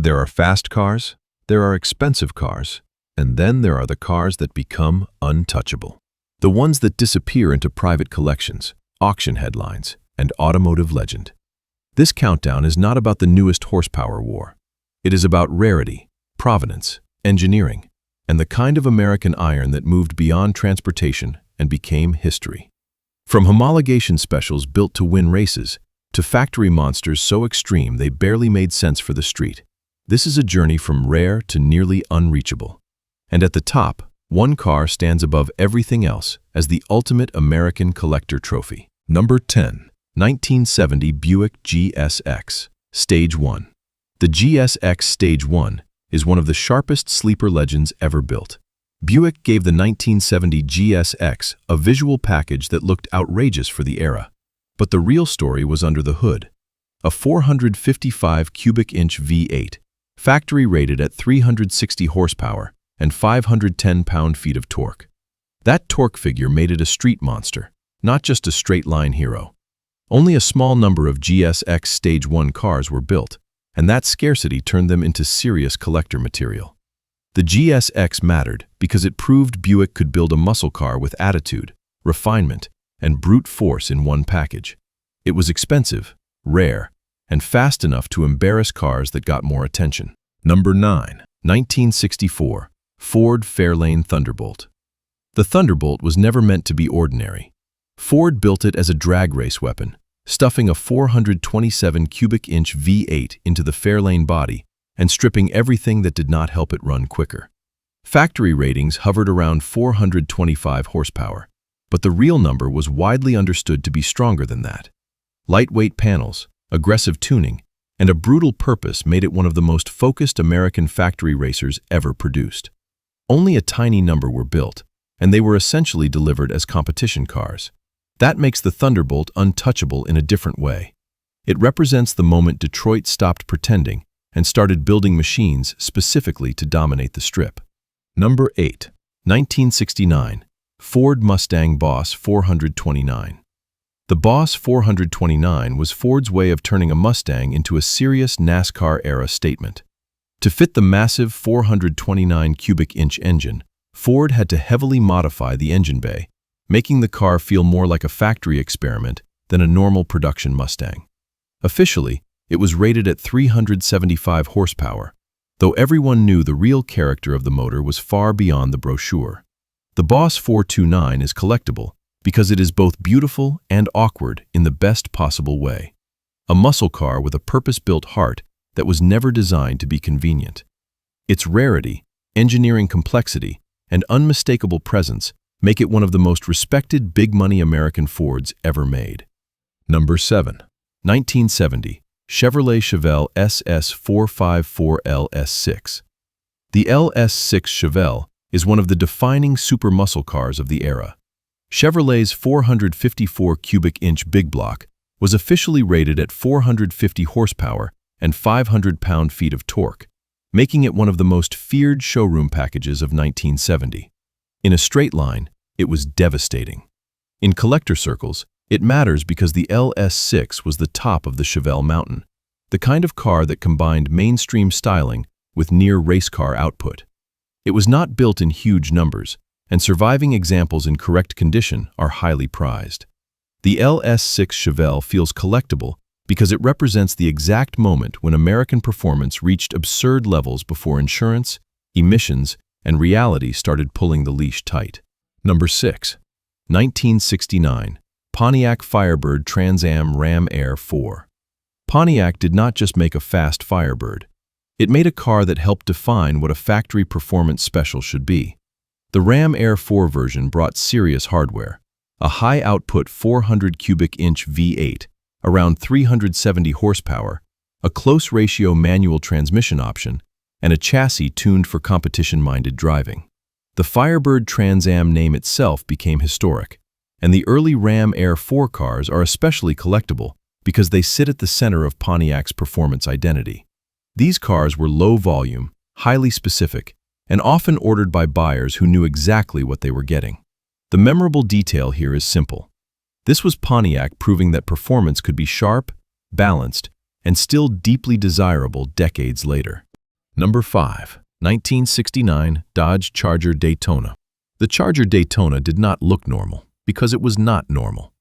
There are fast cars, there are expensive cars, and then there are the cars that become untouchable. The ones that disappear into private collections, auction headlines, and automotive legend. This countdown is not about the newest horsepower war. It is about rarity, provenance, engineering, and the kind of American iron that moved beyond transportation and became history. From homologation specials built to win races, to factory monsters so extreme they barely made sense for the street, this is a journey from rare to nearly unreachable. And at the top, one car stands above everything else as the ultimate American collector trophy. Number 10. 1970 Buick GSX, Stage 1. The GSX Stage 1 is one of the sharpest sleeper legends ever built. Buick gave the 1970 GSX a visual package that looked outrageous for the era. But the real story was under the hood. A 455 cubic inch V8, factory rated at 360 horsepower and 510 pound-feet of torque. That torque figure made it a street monster, not just a straight-line hero. Only a small number of GSX Stage 1 cars were built, and that scarcity turned them into serious collector material. The GSX mattered because it proved Buick could build a muscle car with attitude, refinement, and brute force in one package. It was expensive, rare, and fast enough to embarrass cars that got more attention. Number 9. 1964 Ford Fairlane Thunderbolt. The Thunderbolt was never meant to be ordinary. Ford built it as a drag race weapon, stuffing a 427 cubic inch V8 into the Fairlane body and stripping everything that did not help it run quicker. Factory ratings hovered around 425 horsepower, but the real number was widely understood to be stronger than that. Lightweight panels, aggressive tuning, and a brutal purpose made it one of the most focused American factory racers ever produced. Only a tiny number were built, and they were essentially delivered as competition cars. That makes the Thunderbolt untouchable in a different way. It represents the moment Detroit stopped pretending and started building machines specifically to dominate the strip. Number 8. 1969 Ford Mustang Boss 429. The Boss 429 was Ford's way of turning a Mustang into a serious NASCAR-era statement. To fit the massive 429 cubic inch engine, Ford had to heavily modify the engine bay, making the car feel more like a factory experiment than a normal production Mustang. Officially, it was rated at 375 horsepower, though everyone knew the real character of the motor was far beyond the brochure. The Boss 429 is collectible because it is both beautiful and awkward in the best possible way. A muscle car with a purpose-built heart that was never designed to be convenient. Its rarity, engineering complexity, and unmistakable presence make it one of the most respected big-money American Fords ever made. Number 7. 1970 Chevrolet Chevelle SS454 LS6. The LS6 Chevelle is one of the defining super muscle cars of the era. Chevrolet's 454 cubic inch big block was officially rated at 450 horsepower and 500 pound-feet of torque, making it one of the most feared showroom packages of 1970. In a straight line, it was devastating. In collector circles, it matters because the LS6 was the top of the Chevelle mountain, the kind of car that combined mainstream styling with near race car output. It was not built in huge numbers, and surviving examples in correct condition are highly prized. The LS6 Chevelle feels collectible because it represents the exact moment when American performance reached absurd levels before insurance, emissions, and reality started pulling the leash tight. Number 6. 1969 Pontiac Firebird Trans Am Ram Air 4. Pontiac did not just make a fast Firebird. It made a car that helped define what a factory performance special should be. The Ram Air 4 version brought serious hardware, a high-output 400 cubic inch V8, around 370 horsepower, a close-ratio manual transmission option, and a chassis tuned for competition-minded driving. The Firebird Trans Am name itself became historic, and the early Ram Air 4 cars are especially collectible because they sit at the center of Pontiac's performance identity. These cars were low-volume, highly specific, and often ordered by buyers who knew exactly what they were getting. The memorable detail here is simple. This was Pontiac proving that performance could be sharp, balanced, and still deeply desirable decades later. Number 5. 1969 Dodge Charger Daytona. The Charger Daytona did not look normal because it was not normal.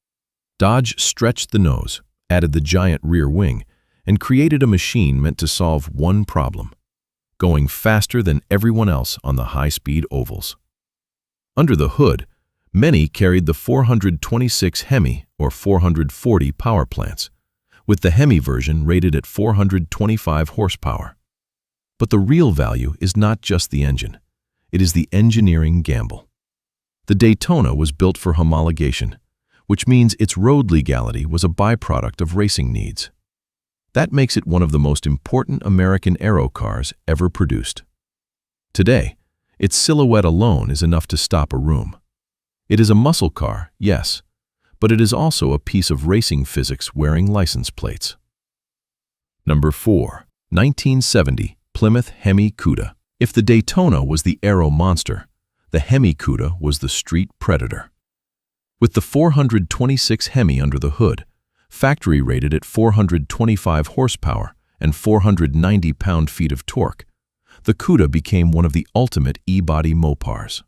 Dodge stretched the nose, added the giant rear wing, and created a machine meant to solve one problem: going faster than everyone else on the high-speed ovals. Under the hood, many carried the 426 Hemi or 440 power plants, with the Hemi version rated at 425 horsepower. But the real value is not just the engine. It is the engineering gamble. The Daytona was built for homologation, which means its road legality was a byproduct of racing needs. That makes it one of the most important American aero cars ever produced. Today, its silhouette alone is enough to stop a room. It is a muscle car, yes, but it is also a piece of racing physics wearing license plates. Number 4. 1970 Plymouth Hemi Cuda. If the Daytona was the aero monster, the Hemi Cuda was the street predator. With the 426 Hemi under the hood, factory rated at 425 horsepower and 490 pound-feet of torque, the Cuda became one of the ultimate e-body Mopars.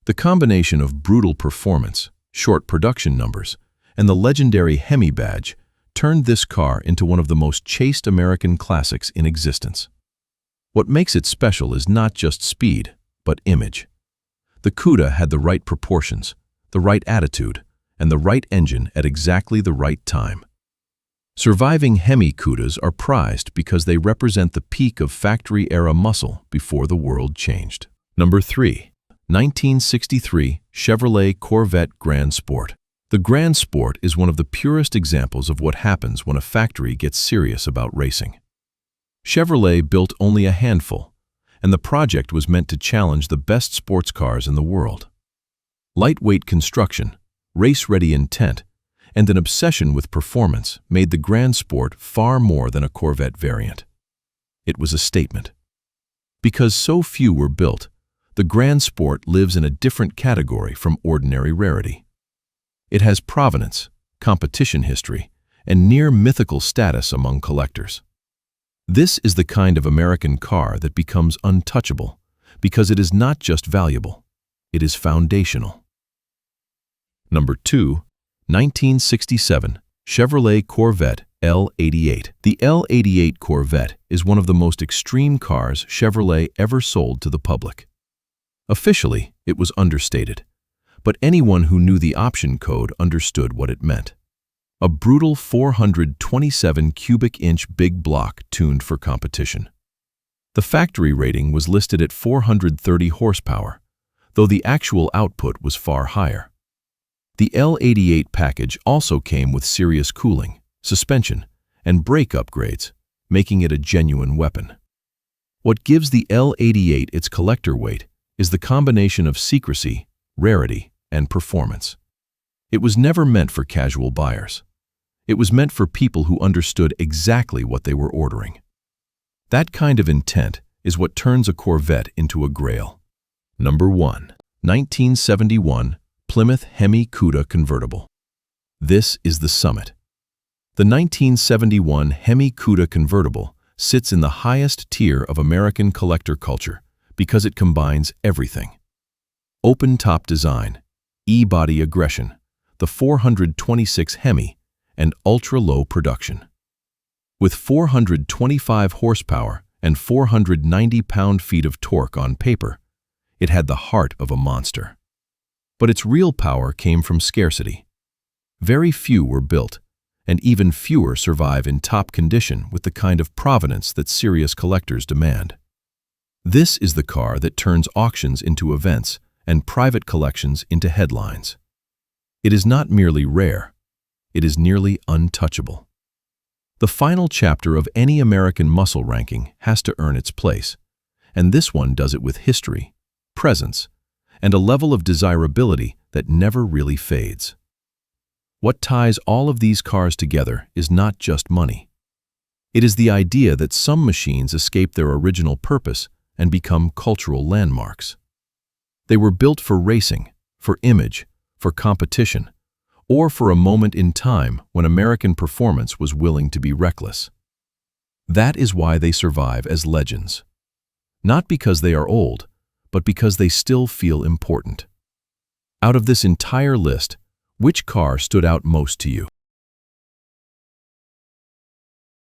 The combination of brutal performance, short production numbers, and the legendary Hemi badge turned this car into one of the most chased American classics in existence. What makes it special is not just speed, but image. The Cuda had the right proportions, the right attitude, and the right engine at exactly the right time. Surviving Hemi Cudas are prized because they represent the peak of factory-era muscle before the world changed. Number 3. 1963 Chevrolet Corvette Grand Sport. The Grand Sport is one of the purest examples of what happens when a factory gets serious about racing. Chevrolet built only a handful, and the project was meant to challenge the best sports cars in the world. Lightweight construction, race-ready intent, and an obsession with performance made the Grand Sport far more than a Corvette variant. It was a statement. Because so few were built, the Grand Sport lives in a different category from ordinary rarity. It has provenance, competition history, and near-mythical status among collectors. This is the kind of American car that becomes untouchable because it is not just valuable, it is foundational. Number 2. 1967 Chevrolet Corvette L88. The L88 Corvette is one of the most extreme cars Chevrolet ever sold to the public. Officially, it was understated, but anyone who knew the option code understood what it meant. A brutal 427 cubic inch big block tuned for competition. The factory rating was listed at 430 horsepower, though the actual output was far higher. The L88 package also came with serious cooling, suspension, and brake upgrades, making it a genuine weapon. What gives the L88 its collector weight is the combination of secrecy, rarity, and performance. It was never meant for casual buyers. It was meant for people who understood exactly what they were ordering. That kind of intent is what turns a Corvette into a grail. Number 1. 1971 Plymouth Hemi Cuda Convertible. This is the summit. The 1971 Hemi Cuda Convertible sits in the highest tier of American collector culture because it combines everything. Open-top design, E-body aggression, the 426 Hemi, and ultra-low production. With 425 horsepower and 490 pound-feet of torque on paper, it had the heart of a monster. But its real power came from scarcity. Very few were built, and even fewer survive in top condition with the kind of provenance that serious collectors demand. This is the car that turns auctions into events and private collections into headlines. It is not merely rare, it is nearly untouchable. The final chapter of any American muscle ranking has to earn its place, and this one does it with history, presence, and a level of desirability that never really fades. What ties all of these cars together is not just money. It is the idea that some machines escape their original purpose and become cultural landmarks. They were built for racing, for image, for competition, or for a moment in time when American performance was willing to be reckless. That is why they survive as legends. not because they are old, but because they still feel important. Out of this entire list, which car stood out most to you?